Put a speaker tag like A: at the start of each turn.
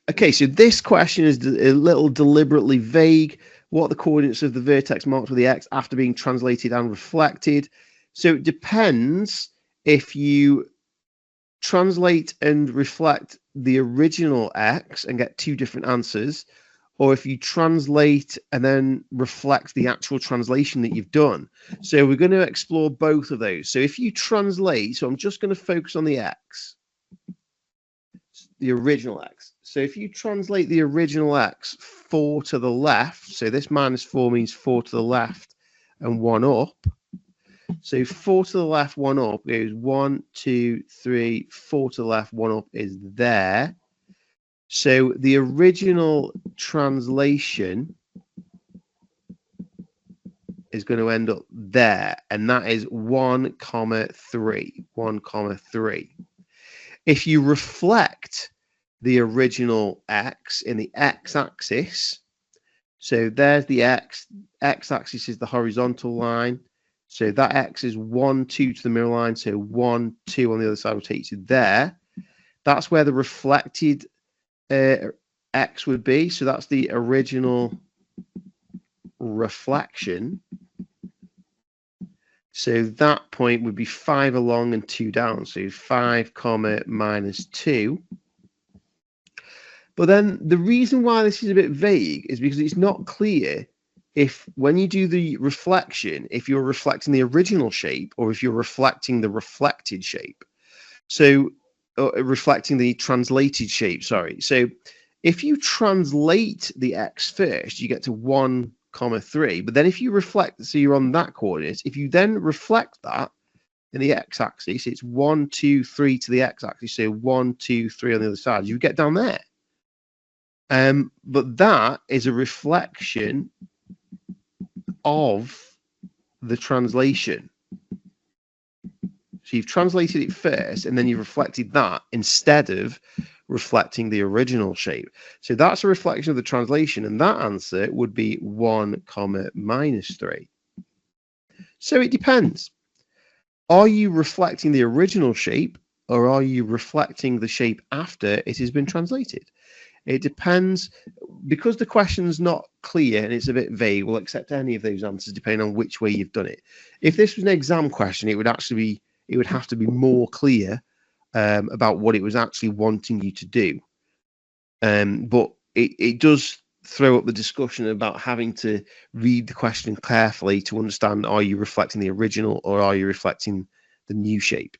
A: Okay, so this question is a little deliberately vague. What are the coordinates of the vertex marked with the X after being translated and reflected? So it depends if you translate and reflect the original X and get two different answers, or if you translate and then reflect the actual translation that you've done. So we're going to explore both of those. So if you translate, so I'm just going to focus on the X, the original X. So if you translate the original X 4 to the left, so this -4 means 4 to the left and 1 up. So 4 to the left, 1 up goes 1, 2, 3, 4 to the left, 1 up is there. So the original translation is going to end up there, and that is 1, 3, 1, 3. If you reflect the original X in the X-axis, so there's the X-axis is the horizontal line. So that X is 1, 2 to the mirror line. So 1, 2 on the other side will take you there. That's where the reflected X would be. So that's the original reflection. So that point would be 5 along and 2 down. So 5, -2. But then the reason why this is a bit vague is because it's not clear if when you do the reflection, if you're reflecting the original shape or if you're reflecting the reflected shape. So reflecting the translated shape, sorry. So if you translate the X first, you get to 1, 3. But then if you reflect, so you're on that coordinate, if you then reflect that in the X-axis, it's 1, 2, 3 to the X-axis. So 1, 2, 3 on the other side. You get down there. But that is a reflection of the translation. So you've translated it first and then you've reflected that instead of reflecting the original shape. So that's a reflection of the translation, and that answer would be 1, -3. So it depends. Are you reflecting the original shape or are you reflecting the shape after it has been translated? It depends. Because the question's not clear and it's a bit vague, we'll accept any of those answers depending on which way you've done it. If this was an exam question, it would have to be more clear about what it was actually wanting you to do. But it does throw up the discussion about having to read the question carefully to understand, are you reflecting the original or are you reflecting the new shape?